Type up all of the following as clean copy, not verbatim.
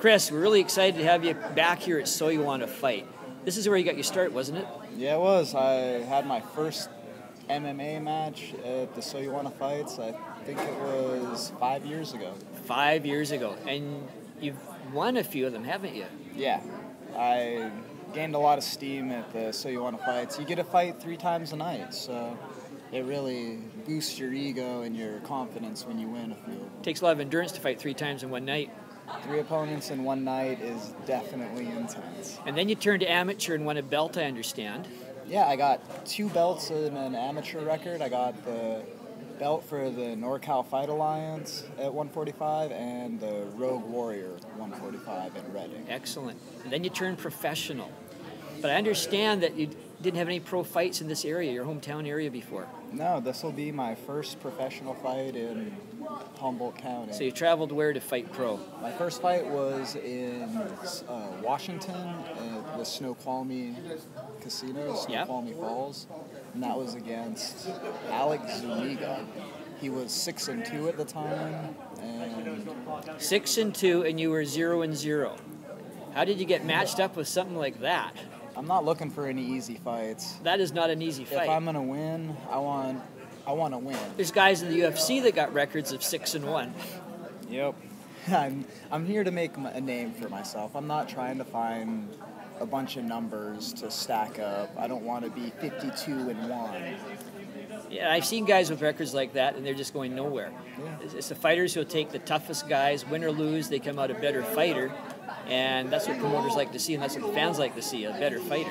Chris, we're really excited to have you back here at So You Want to Fight. This is where you got your start, wasn't it? Yeah, it was. I had my first MMA match at the So You Want to Fights. I think it was 5 years ago. 5 years ago. And you've won a few of them, haven't you? Yeah. I gained a lot of steam at the So You Want to Fights. You get to fight 3 times a night, so it really boosts your ego and your confidence when you win a few. It takes a lot of endurance to fight 3 times in one night. 3 opponents in one night is definitely intense. And then you turned to amateur and won a belt, I understand. Yeah, I got 2 belts in an amateur record. I got the belt for the NorCal Fight Alliance at 145 and the Rogue Warrior 145 in Reading. Excellent. And then you turned professional. But I understand that you didn't have any pro fights in this area, your hometown area, before. No, this will be my first professional fight in Humboldt County. So you traveled where to fight pro? My first fight was in Washington at the Snoqualmie Casino, Snoqualmie Falls, and that was against Alex Zuniga. He was 6-2 at the time, and 6-2, and you were 0-0. How did you get matched up with something like that? I'm not looking for any easy fights. That is not an easy fight. If I'm gonna win, I want to win. There's guys in the UFC that got records of 6-1. Yep. I'm here to make a name for myself. I'm not trying to find a bunch of numbers to stack up. I don't want to be 52-1. Yeah, I've seen guys with records like that, and they're just going nowhere. Yeah. It's the fighters who'll take the toughest guys, win or lose, they come out a better fighter, and that's what promoters like to see, and that's what the fans like to see, a better fighter.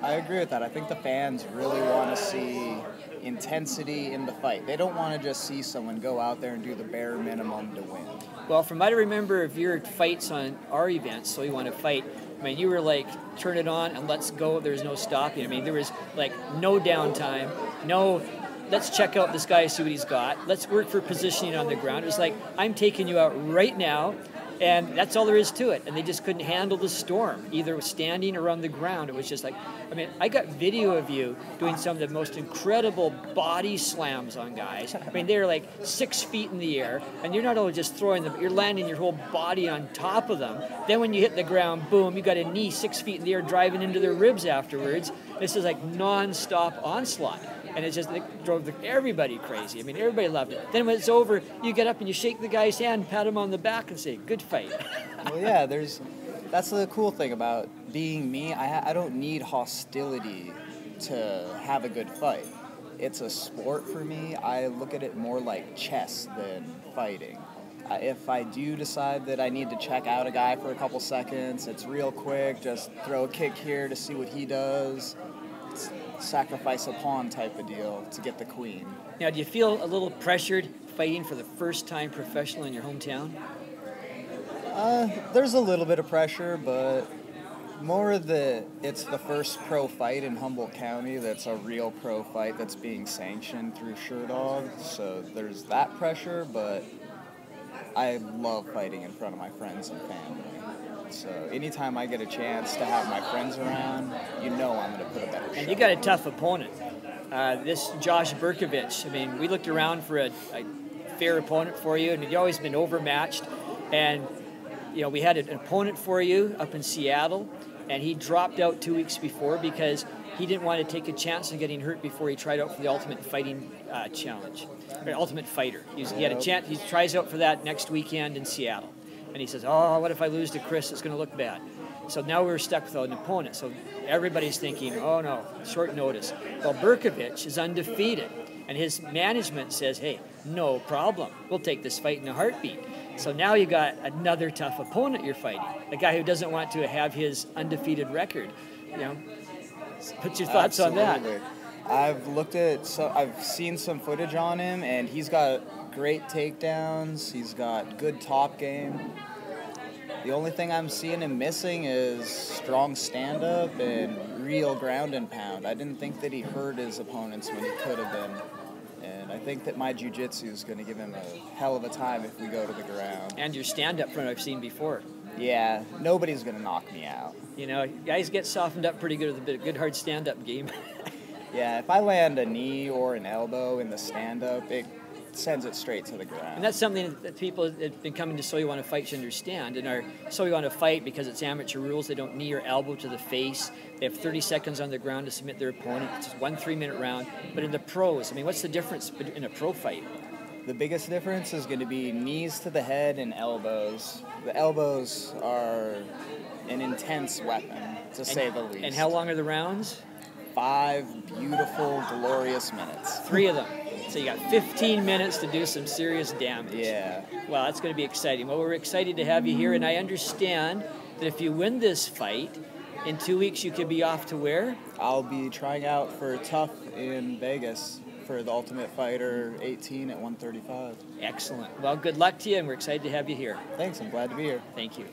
I agree with that. I think the fans really want to see intensity in the fight. They don't want to just see someone go out there and do the bare minimum to win. Well, from what I remember of your fights on our events, So You Want to Fight, I mean, you were like, turn it on and let's go. There's no stopping. I mean, there was like no downtime, no, let's check out this guy, see what he's got. Let's work for positioning on the ground. It was like, I'm taking you out right now, and that's all there is to it. And they just couldn't handle the storm, either standing or on the ground. It was just like, I mean, I got video of you doing some of the most incredible body slams on guys. I mean, they're like 6 feet in the air, and you're not only just throwing them, you're landing your whole body on top of them. Then when you hit the ground, boom, you got a knee 6 feet in the air driving into their ribs afterwards. This is like non-stop onslaught. And it just drove everybody crazy. I mean, everybody loved it. Then when it's over, you get up and you shake the guy's hand, pat him on the back, and say, good fight. Well, yeah, that's the cool thing about being me. I don't need hostility to have a good fight. It's a sport for me. I look at it more like chess than fighting. If I do decide that I need to check out a guy for a couple seconds, it's real quick, just throw a kick here to see what he does. Sacrifice a pawn type of deal to get the queen. Now, do you feel a little pressured fighting for the first time professional in your hometown? There's a little bit of pressure, but more it's the first pro fight in Humboldt County that's a real pro fight that's being sanctioned through Cher-Ae. So there's that pressure, but I love fighting in front of my friends and family. So anytime I get a chance to have my friends around, you know I'm going to put a better shot. And you got a tough opponent. This Josh Berkovic, I mean, we looked around for a fair opponent for you, and you've always been overmatched. And, you know, we had an opponent for you up in Seattle, and he dropped out 2 weeks before because he didn't want to take a chance on getting hurt before he tried out for the Ultimate Fighting Challenge, or Ultimate Fighter. He had a chance. He tries out for that next weekend in Seattle. And he says, oh, what if I lose to Chris? It's going to look bad. So now we're stuck with an opponent. So everybody's thinking, oh, no, short notice. Well, Berkovic is undefeated. And his management says, hey, no problem. We'll take this fight in a heartbeat. So now you got another tough opponent you're fighting, a guy who doesn't want to have his undefeated record. You know, what's your thoughts on that? I've seen some footage on him, and he's got great takedowns. He's got good top game. The only thing I'm seeing him missing is strong stand-up and real ground and pound. I didn't think that he hurt his opponents when he could have been. And I think that my jiu-jitsu is going to give him a hell of a time if we go to the ground. And your stand-up from what I've seen before. Yeah, nobody's going to knock me out. You know, guys get softened up pretty good with a good hard stand-up game. Yeah, if I land a knee or an elbow in the stand-up, sends it straight to the ground. And that's something that people that have been coming to So You Want to Fight should understand. In our So You Want to Fight, because it's amateur rules, they don't knee or elbow to the face. They have 30 seconds on the ground to submit their opponent. It's just 1 3-minute round. But in the pros, I mean, what's the difference in a pro fight? The biggest difference is going to be knees to the head and elbows. The elbows are an intense weapon, to say the least. And how long are the rounds? 5 beautiful, glorious minutes. 3 of them. So you got 15 minutes to do some serious damage. Yeah. Well, that's going to be exciting. Well, we're excited to have you here, and I understand that if you win this fight, in 2 weeks you could be off to where? I'll be trying out for Tough in Vegas for the Ultimate Fighter 18 at 135. Excellent. Well, good luck to you, and we're excited to have you here. Thanks, I'm glad to be here. Thank you.